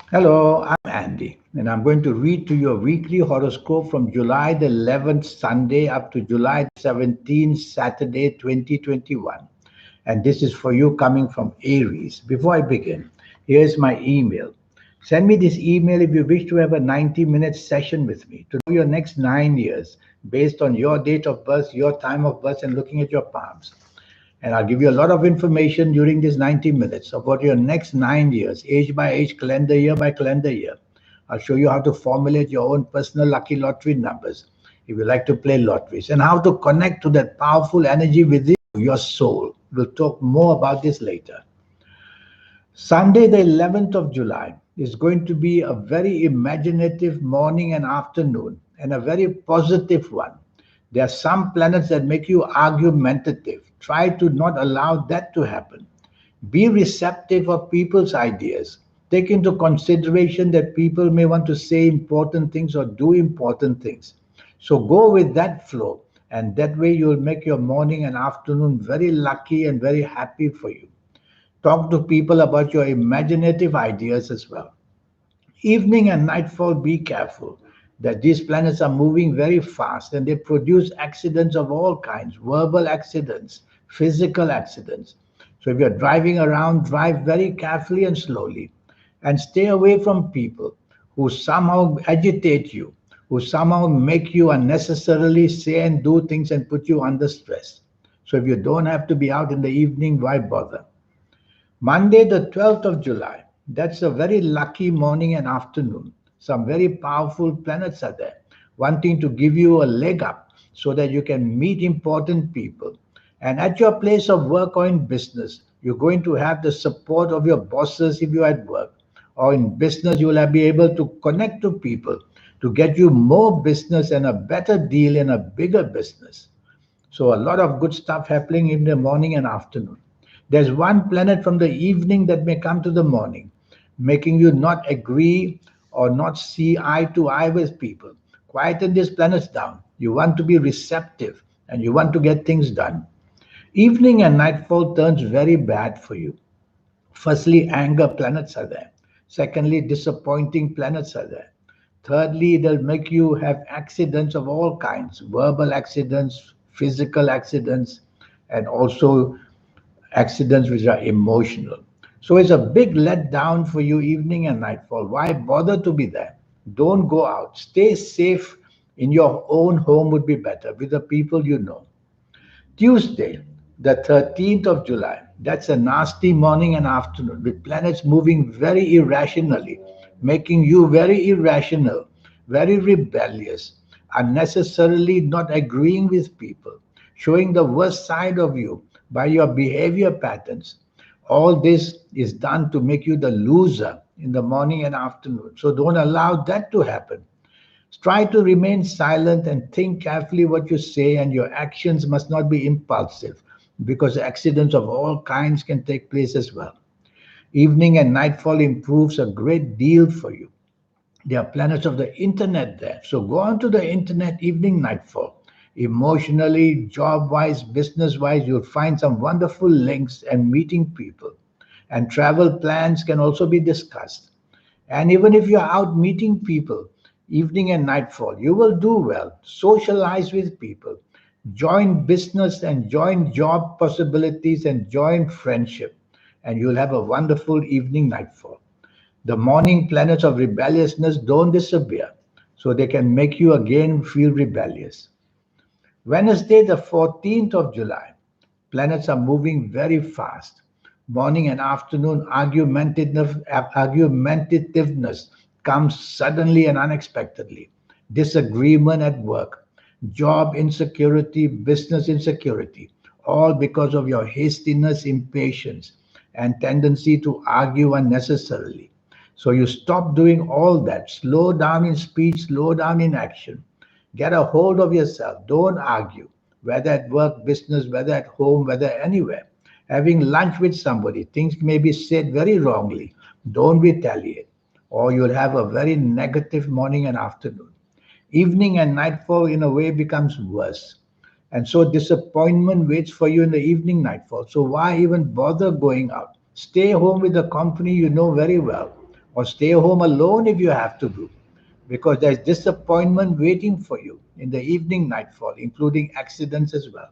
Hello, I'm Andy, and I'm going to read to you a weekly horoscope from July the 11th, Sunday, up to July the 17th, Saturday, 2021. And this is for you coming from Aries. Before I begin, here's my email. Send me this email if you wish to have a 90-minute session with me to know your next 9 years based on your date of birth, your time of birth, and looking at your palms. And I'll give you a lot of information during these 90 minutes about your next 9 years, age by age, calendar year by calendar year. I'll show you how to formulate your own personal lucky lottery numbers if you like to play lotteries, and how to connect to that powerful energy within you, your soul. We'll talk more about this later. Sunday, the 11th of July, is going to be a very imaginative morning and afternoon, and a very positive one. There are some planets that make you argumentative. Try to not allow that to happen. Be receptive of people's ideas. Take into consideration that people may want to say important things or do important things. So go with that flow, and that way you'll make your morning and afternoon very lucky and very happy for you. Talk to people about your imaginative ideas as well. Evening and nightfall, be careful that these planets are moving very fast and they produce accidents of all kinds, verbal accidents, physical accidents. So if you're driving around, drive very carefully and slowly, and stay away from people who somehow agitate you, who somehow make you unnecessarily say and do things and put you under stress. So if you don't have to be out in the evening, why bother? Monday, the 12th of July. That's a very lucky morning and afternoon. Some very powerful planets are there, wanting to give you a leg up so that you can meet important people. And at your place of work or in business, you're going to have the support of your bosses if you're at work. Or in business, you will be able to connect to people to get you more business and a better deal in a bigger business. So a lot of good stuff happening in the morning and afternoon. There's one planet from the evening that may come to the morning, making you not agree or not see eye to eye with people. Quieten these planets down. You want to be receptive and you want to get things done. Evening and nightfall turns very bad for you. Firstly, anger planets are there. Secondly, disappointing planets are there. Thirdly, they'll make you have accidents of all kinds, verbal accidents, physical accidents, and also accidents which are emotional. So it's a big letdown for you evening and nightfall. Why bother to be there? Don't go out. Stay safe in your own home would be better with the people you know. Tuesday, the 13th of July. That's a nasty morning and afternoon with planets moving very irrationally, making you very irrational, very rebellious, unnecessarily not agreeing with people, showing the worst side of you by your behavior patterns. All this is done to make you the loser in the morning and afternoon. So don't allow that to happen. Try to remain silent and think carefully what you say, and your actions must not be impulsive because accidents of all kinds can take place as well. Evening and nightfall improves a great deal for you. There are planets of the internet there. So go onto the internet evening, nightfall. Emotionally, job wise, business wise, you'll find some wonderful links and meeting people. And travel plans can also be discussed. And even if you're out meeting people, evening and nightfall, you will do well. Socialize with people. Join business and join job possibilities and join friendship. And you'll have a wonderful evening nightfall. The morning planets of rebelliousness don't disappear, so they can make you again feel rebellious. Wednesday, the 14th of July, planets are moving very fast. Morning and afternoon argumentativeness comes suddenly and unexpectedly. Disagreement at work, job insecurity, business insecurity, all because of your hastiness, impatience, and tendency to argue unnecessarily. So you stop doing all that. Slow down in speech, slow down in action. Get a hold of yourself. Don't argue, whether at work, business, whether at home, whether anywhere. Having lunch with somebody, things may be said very wrongly. Don't retaliate, or you'll have a very negative morning and afternoon. Evening and nightfall, in a way, becomes worse. And so disappointment waits for you in the evening nightfall. So why even bother going out? Stay home with the company you know very well, or stay home alone if you have to do, because there's disappointment waiting for you in the evening nightfall, including accidents as well.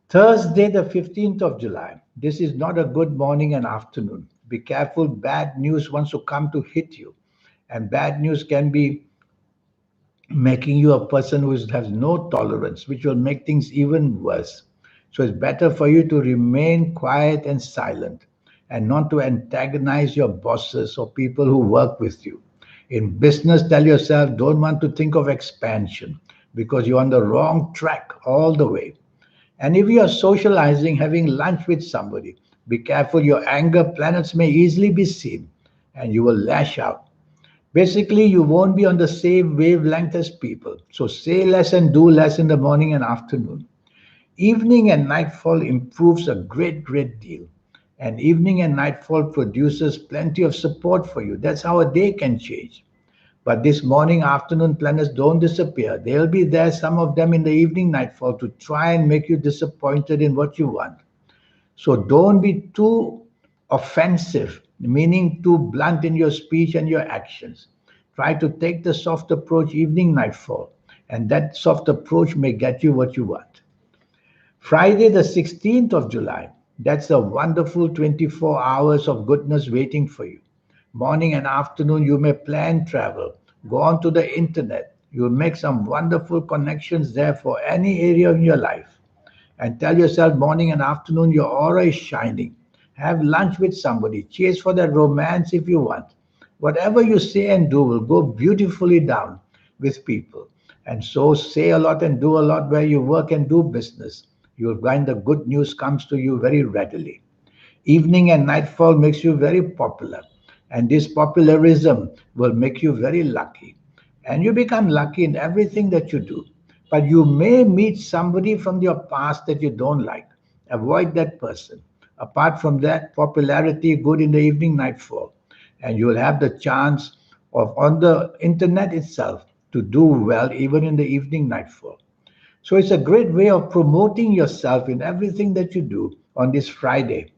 Thursday, the 15th of July. This is not a good morning and afternoon. Be careful, bad news wants to come to hit you. And bad news can be making you a person who has no tolerance, which will make things even worse. So it's better for you to remain quiet and silent and not to antagonize your bosses or people who work with you. In business, tell yourself don't want to think of expansion because you're on the wrong track all the way. And if you are socializing, having lunch with somebody, be careful, your anger planets may easily be seen and you will lash out. Basically, you won't be on the same wavelength as people. So say less and do less in the morning and afternoon. Evening and nightfall improves a great deal. And evening and nightfall produces plenty of support for you. That's how a day can change. But this morning, afternoon planets don't disappear. They'll be there, some of them in the evening nightfall, to try and make you disappointed in what you want. So don't be too offensive, meaning too blunt in your speech and your actions. Try to take the soft approach evening nightfall, and that soft approach may get you what you want. Friday, the 16th of July. That's a wonderful 24 hours of goodness waiting for you. Morning and afternoon, you may plan travel. Go onto the internet. You'll make some wonderful connections there for any area of your life. And tell yourself morning and afternoon your aura is shining. Have lunch with somebody. Chase for that romance if you want. Whatever you say and do will go beautifully down with people. And so say a lot and do a lot where you work and do business. You'll find the good news comes to you very readily. Evening and nightfall makes you very popular. And this popularism will make you very lucky. And you become lucky in everything that you do. But you may meet somebody from your past that you don't like. Avoid that person. Apart from that, popularity good in the evening nightfall. And you will have the chance of on the internet itself to do well even in the evening nightfall. So it's a great way of promoting yourself in everything that you do on this Friday,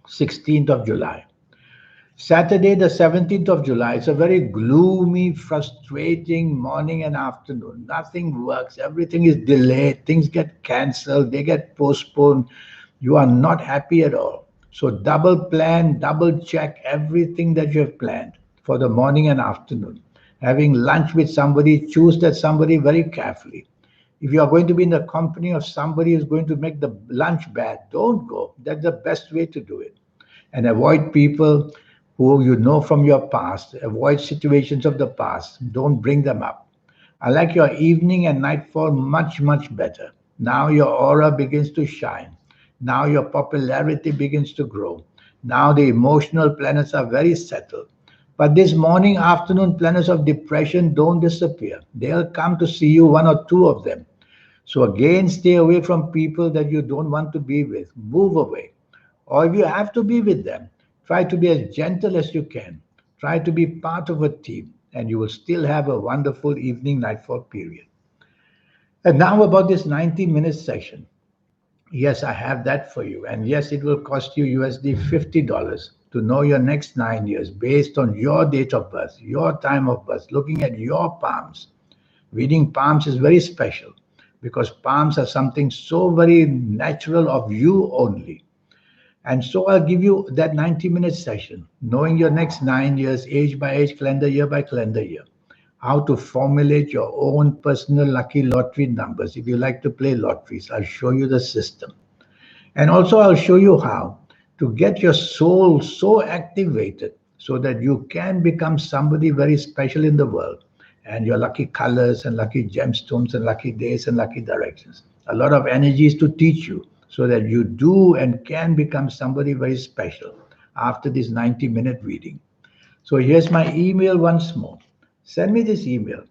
16th of July. Saturday, the 17th of July, it's a very gloomy, frustrating morning and afternoon. Nothing works, everything is delayed, things get cancelled, they get postponed. You are not happy at all. So, double plan, double check everything that you have planned for the morning and afternoon. Having lunch with somebody, choose that somebody very carefully. If you are going to be in the company of somebody who's going to make the lunch bad, don't go. That's the best way to do it. And avoid people who you know from your past. Avoid situations of the past. Don't bring them up. I like your evening and nightfall much better. Now your aura begins to shine. Now your popularity begins to grow. Now the emotional planets are very settled. But this morning, afternoon planets of depression don't disappear. They'll come to see you, one or two of them. So again, stay away from people that you don't want to be with. Move away. Or if you have to be with them, try to be as gentle as you can. Try to be part of a team, and you will still have a wonderful evening nightfall period. And now about this 90-minute session. Yes, I have that for you. And yes, it will cost you USD $50 to know your next 9 years based on your date of birth, your time of birth, looking at your palms. Reading palms is very special because palms are something so very natural of you only. And so I'll give you that 90-minute session, knowing your next 9 years, age by age, calendar by calendar year, how to formulate your own personal lucky lottery numbers. If you like to play lotteries, I'll show you the system. And also, I'll show you how to get your soul so activated so that you can become somebody very special in the world. And your lucky colors and lucky gemstones and lucky days and lucky directions. A lot of energies to teach you so that you do and can become somebody very special after this 90-minute reading. So here's my email once more. Send me this email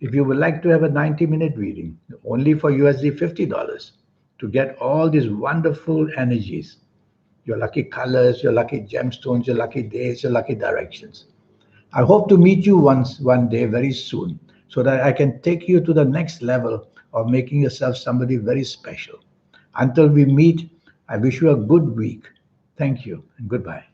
if you would like to have a 90-minute reading, only for USD $50 to get all these wonderful energies, your lucky colors, your lucky gemstones, your lucky days, your lucky directions. I hope to meet you one day very soon so that I can take you to the next level of making yourself somebody very special. Until we meet, I wish you a good week. Thank you and goodbye.